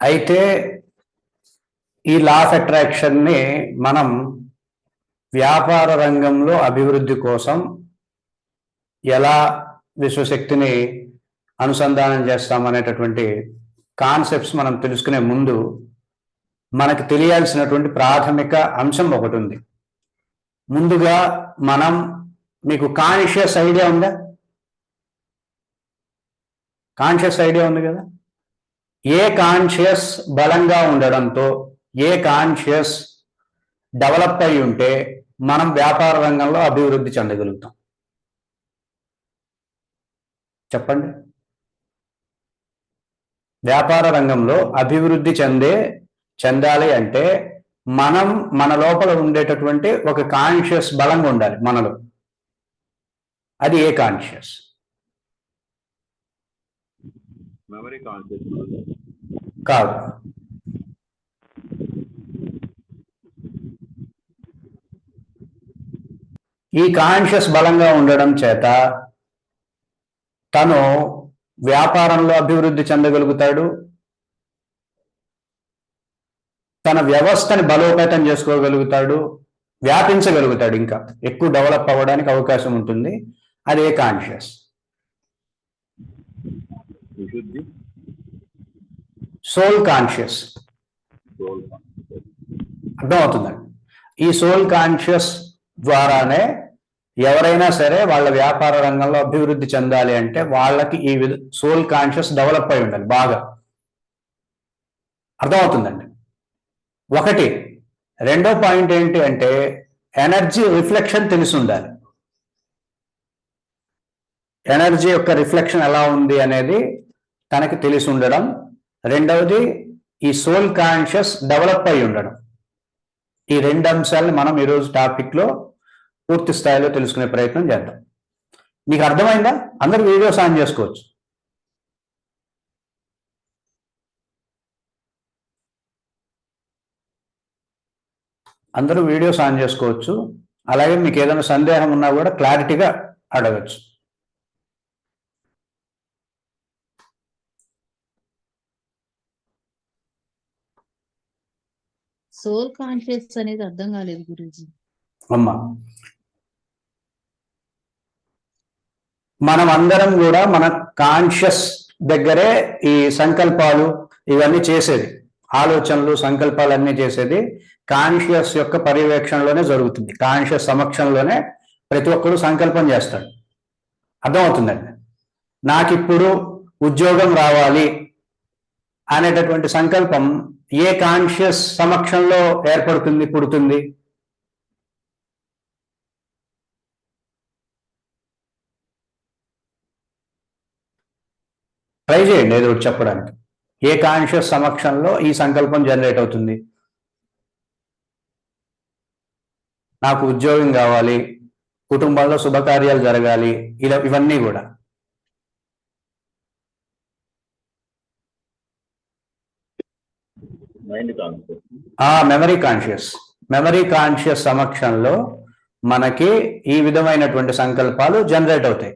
అయితే ఈ law of అట్రాక్షన్ని మనం వ్యాపార రంగంలో అభివృద్ధి కోసం ఎలా విశ్వశక్తిని అనుసంధానం చేస్తామనేటటువంటి కాన్సెప్ట్స్ మనం తెలుసుకునే ముందు మనకు తెలియాల్సినటువంటి ప్రాథమిక అంశం ఒకటి ఉంది. ముందుగా మనం మీకు కాన్షియస్ ఐడియా ఉందా? కాన్షియస్ ఐడియా ఉంది కదా? ఏ కాన్షియస్ బలంగా ఉండడంతో, ఏ కాన్షియస్ డెవలప్ అయి ఉంటే మనం వ్యాపార రంగంలో అభివృద్ధి చెందగలుగుతాం? చెప్పండి. వ్యాపార రంగంలో అభివృద్ధి చెందాలి అంటే మనం మన లోపల ఉండేటటువంటి ఒక కాన్షియస్ బలంగా ఉండాలి మనలో. అది ఏ కాన్షియస్? మెమరీ కాన్షియస్ కాదు. ఈ కాన్షియస్ బలంగా ఉండడం చేత తను వ్యాపారంలో అభివృద్ధి చెందగలుగుతాడు, తన వ్యవస్థని బలోపేతం చేసుకోగలుగుతాడు, వ్యాపించగలుగుతాడు, ఇంకా ఎక్కువ డెవలప్ అవ్వడానికి అవకాశం ఉంటుంది. అదే కాన్షియస్. Soul conscious. అర్థమవుతుందండి? ఈ సోల్ కాన్షియస్ ద్వారానే ఎవరైనా సరే వాళ్ళ వ్యాపార రంగంలో అభివృద్ధి చెందాలి అంటే వాళ్ళకి ఈ సోల్ కాన్షియస్ డెవలప్ అయి ఉండాలి బాగా. అర్థమవుతుందండి? ఒకటి. రెండో పాయింట్ ఏంటి అంటే ఎనర్జీ రిఫ్లెక్షన్ తెలిసి ఉండాలి. ఎనర్జీ యొక్క రిఫ్లెక్షన్ ఎలా ఉంది అనేది తనకి తెలిసి ఉండడం. రెండవది ఈ సోల్ కాన్షియస్ డెవలప్ అయి ఉండడం. ఈ రెండు అంశాలని మనం ఈరోజు టాపిక్లో పూర్తి స్థాయిలో తెలుసుకునే ప్రయత్నం చేద్దాం. మీకు అర్థమైందా? అందరూ వీడియోస్ ఆన్ చేసుకోవచ్చు. అందరూ వీడియోస్ ఆన్ చేసుకోవచ్చు. అలాగే మీకు ఏదైనా సందేహం ఉన్నా కూడా క్లారిటీగా అడగచ్చు. సోల్ కాన్షియస్ అనేది అర్థం కాలేదు గురూజీ. అమ్మా, మనం అందరం కూడా మన కాన్షియస్ దగ్గరే ఈ సంకల్పాలు ఇవన్నీ చేసేది, ఆలోచనలు సంకల్పాలు అన్నీ చేసేది కాన్షియస్ యొక్క పర్యవేక్షణలోనే జరుగుతుంది. కాన్షియస్ సమక్షంలోనే ప్రతి ఒక్కరు సంకల్పం చేస్తాడు. అర్థమవుతుందండి? నాకు ఇప్పుడు ఉద్యోగం రావాలి అనేటటువంటి సంకల్పం ఏ కాన్షియస్ సమక్షంలో ఏర్పడుతుంది, పుడుతుంది? ట్రై చేయండి ఏదో ఒకటి చెప్పడానికి. ఏ కాన్షియస్ సమక్షంలో ఈ సంకల్పం జనరేట్ అవుతుంది? నాకు ఉద్యోగం కావాలి, కుటుంబంలో శుభకార్యాలు జరగాలి, ఇవన్నీ కూడా మెమరీ కాన్షియస్. మెమరీ కాన్షియస్ సమక్షంలో మనకి ఈ విధమైనటువంటి సంకల్పాలు జనరేట్ అవుతాయి.